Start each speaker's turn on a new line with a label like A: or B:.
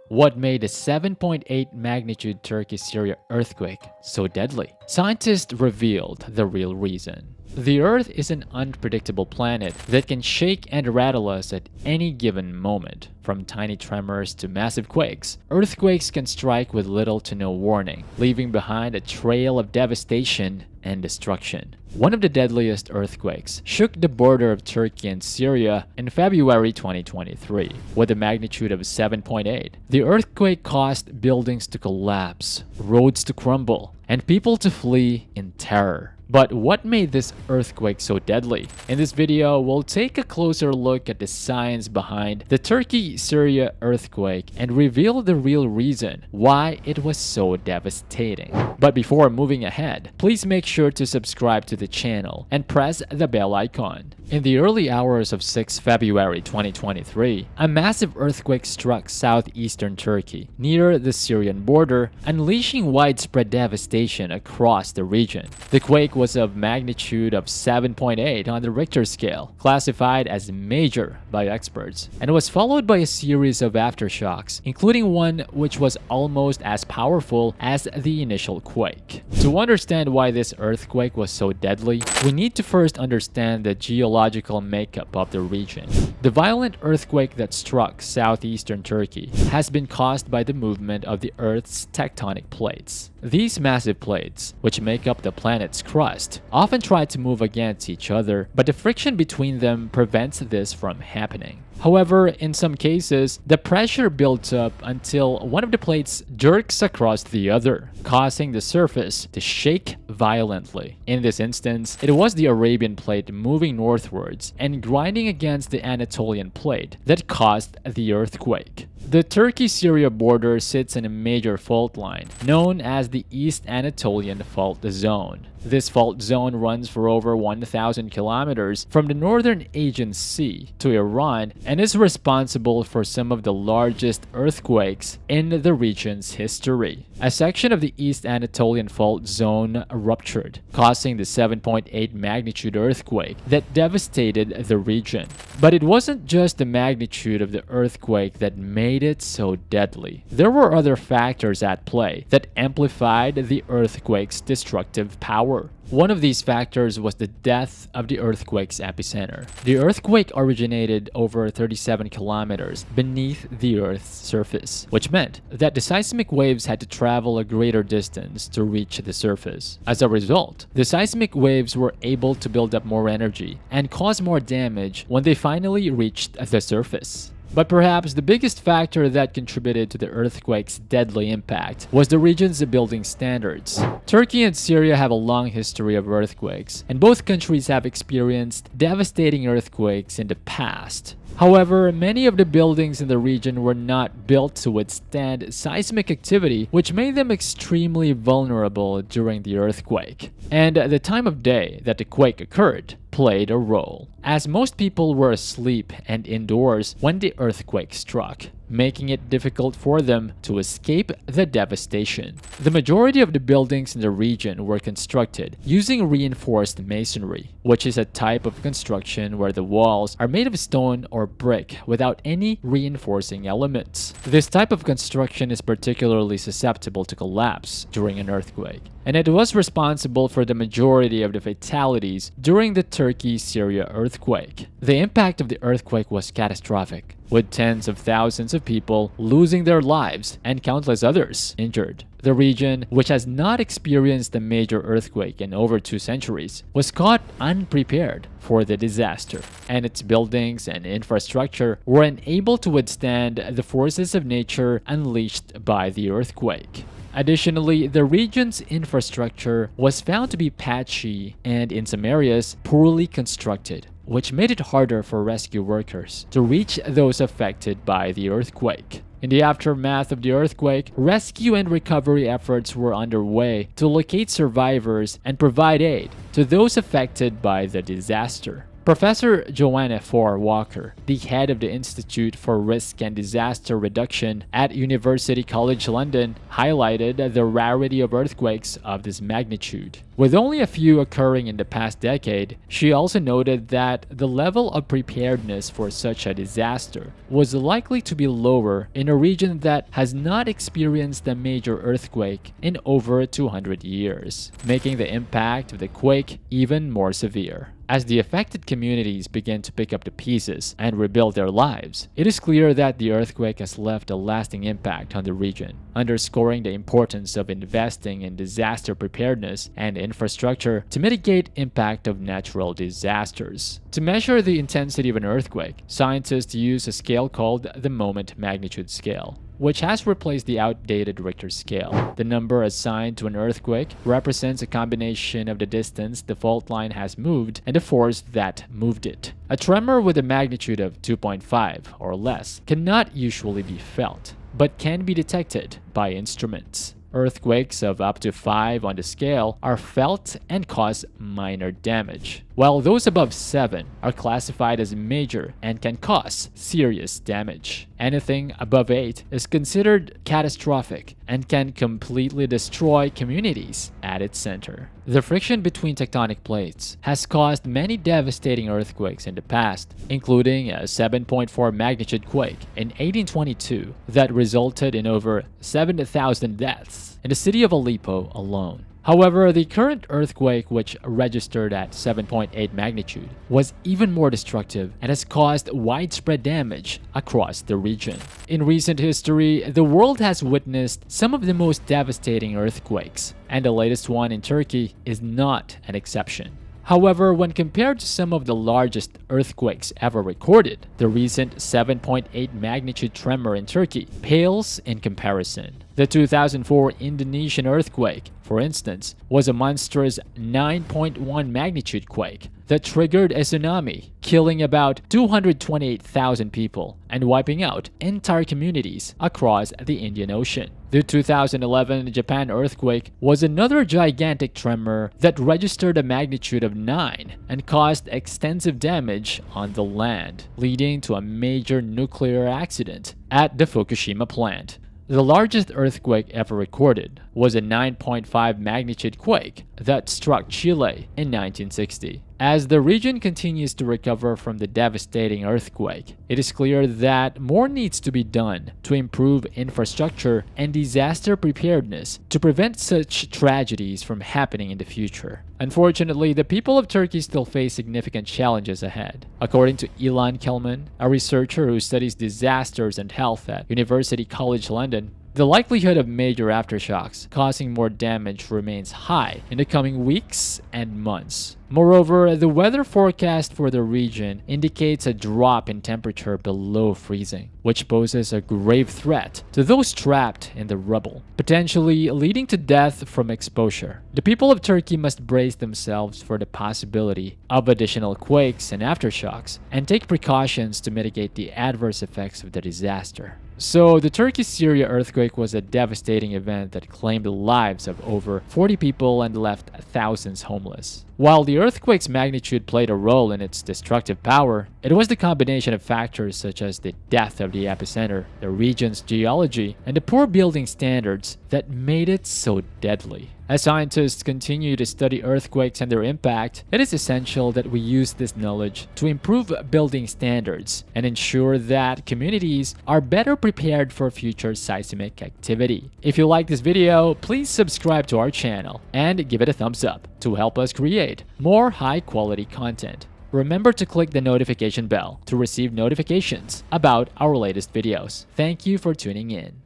A: What made a 7.8 magnitude Turkey-Syria earthquake so deadly? Scientists revealed the real reason. The Earth is an unpredictable planet that can shake and rattle us at any given moment. From tiny tremors to massive quakes, earthquakes can strike with little to no warning, leaving behind a trail of devastation and destruction. One of the deadliest earthquakes shook the border of Turkey and Syria in February 2023, with a magnitude of 7.8. The earthquake caused buildings to collapse, roads to crumble, and people to flee in terror. But what made this earthquake so deadly? In this video, we'll take a closer look at the science behind the Turkey-Syria earthquake and reveal the real reason why it was so devastating. But before moving ahead, please make sure to subscribe to the channel and press the bell icon. In the early hours of 6 February 2023, a massive earthquake struck southeastern Turkey, near the Syrian border, unleashing widespread devastation across the region. The quake was of magnitude of 7.8 on the Richter scale, classified as major by experts, and was followed by a series of aftershocks, including one which was almost as powerful as the initial quake. To understand why this earthquake was so deadly, we need to first understand the geological makeup of the region. The violent earthquake that struck southeastern Turkey has been caused by the movement of the Earth's tectonic plates. These massive plates, which make up the planet's crust, often try to move against each other, but the friction between them prevents this from happening. However, in some cases, the pressure builds up until one of the plates jerks across the other, causing the surface to shake violently. In this instance, it was the Arabian plate moving northwards and grinding against the Anatolian plate that caused the earthquake. The Turkey-Syria border sits in a major fault line, known as the East Anatolian Fault Zone. This fault zone runs for over 1,000 kilometers from the northern Aegean Sea to Iran and is responsible for some of the largest earthquakes in the region's history. A section of the East Anatolian Fault Zone ruptured, causing the 7.8 magnitude earthquake that devastated the region. But it wasn't just the magnitude of the earthquake that made it so deadly. There were other factors at play that amplified the earthquake's destructive power. One of these factors was the depth of the earthquake's epicenter. The earthquake originated over 37 kilometers beneath the Earth's surface, which meant that the seismic waves had to travel a greater distance to reach the surface. As a result, the seismic waves were able to build up more energy and cause more damage when they finally reached the surface. But perhaps the biggest factor that contributed to the earthquake's deadly impact was the region's building standards. Turkey and Syria have a long history of earthquakes, and both countries have experienced devastating earthquakes in the past. However, many of the buildings in the region were not built to withstand seismic activity, which made them extremely vulnerable during the earthquake. And the time of day that the quake occurred played a role, as most people were asleep and indoors when the earthquake struck, making it difficult for them to escape the devastation. The majority of the buildings in the region were constructed using reinforced masonry, which is a type of construction where the walls are made of stone or brick without any reinforcing elements. This type of construction is particularly susceptible to collapse during an earthquake, and it was responsible for the majority of the fatalities during the Turkey-Syria earthquake. The impact of the earthquake was catastrophic, with tens of thousands of people losing their lives and countless others injured. The region, which has not experienced a major earthquake in over 2 centuries, was caught unprepared for the disaster, and its buildings and infrastructure were unable to withstand the forces of nature unleashed by the earthquake. Additionally, the region's infrastructure was found to be patchy and, in some areas, poorly constructed, which made it harder for rescue workers to reach those affected by the earthquake. In the aftermath of the earthquake, rescue and recovery efforts were underway to locate survivors and provide aid to those affected by the disaster. Professor Joanna Four Walker, the head of the Institute for Risk and Disaster Reduction at University College London, highlighted the rarity of earthquakes of this magnitude. With only a few occurring in the past decade, she also noted that the level of preparedness for such a disaster was likely to be lower in a region that has not experienced a major earthquake in over 200 years, making the impact of the quake even more severe. As the affected communities begin to pick up the pieces and rebuild their lives, it is clear that the earthquake has left a lasting impact on the region, underscoring the importance of investing in disaster preparedness and infrastructure to mitigate impact of natural disasters. To measure the intensity of an earthquake, scientists use a scale called the moment magnitude scale, which has replaced the outdated Richter scale. The number assigned to an earthquake represents a combination of the distance the fault line has moved and the force that moved it. A tremor with a magnitude of 2.5 or less cannot usually be felt, but can be detected by instruments. Earthquakes of up to 5 on the scale are felt and cause minor damage, while those above 7 are classified as major and can cause serious damage. Anything above 8 is considered catastrophic and can completely destroy communities at its center. The friction between tectonic plates has caused many devastating earthquakes in the past, including a 7.4 magnitude quake in 1822 that resulted in over 7,000 deaths in the city of Aleppo alone. However, the current earthquake, which registered at 7.8 magnitude, was even more destructive and has caused widespread damage across the region. In recent history, the world has witnessed some of the most devastating earthquakes, and the latest one in Turkey is not an exception. However, when compared to some of the largest earthquakes ever recorded, the recent 7.8 magnitude tremor in Turkey pales in comparison. The 2004 Indonesian earthquake, for instance, was a monstrous 9.1 magnitude quake that triggered a tsunami, killing about 228,000 people and wiping out entire communities across the Indian Ocean. The 2011 Japan earthquake was another gigantic tremor that registered a magnitude of 9 and caused extensive damage on the land, leading to a major nuclear accident at the Fukushima plant. The largest earthquake ever recorded was a 9.5 magnitude quake that struck Chile in 1960. As the region continues to recover from the devastating earthquake, it is clear that more needs to be done to improve infrastructure and disaster preparedness to prevent such tragedies from happening in the future. Unfortunately, the people of Turkey still face significant challenges ahead. According to Ilan Kelman, a researcher who studies disasters and health at University College London, the likelihood of major aftershocks causing more damage remains high in the coming weeks and months. Moreover, the weather forecast for the region indicates a drop in temperature below freezing, which poses a grave threat to those trapped in the rubble, potentially leading to death from exposure. The people of Turkey must brace themselves for the possibility of additional quakes and aftershocks and take precautions to mitigate the adverse effects of the disaster. So, the Turkey-Syria earthquake was a devastating event that claimed the lives of over 40 people and left thousands homeless. While the earthquake's magnitude played a role in its destructive power, it was the combination of factors such as the depth of the epicenter, the region's geology, and the poor building standards that made it so deadly. As scientists continue to study earthquakes and their impact, it is essential that we use this knowledge to improve building standards and ensure that communities are better prepared for future seismic activity. If you like this video, please subscribe to our channel and give it a thumbs up to help us create more high-quality content. Remember to click the notification bell to receive notifications about our latest videos. Thank you for tuning in.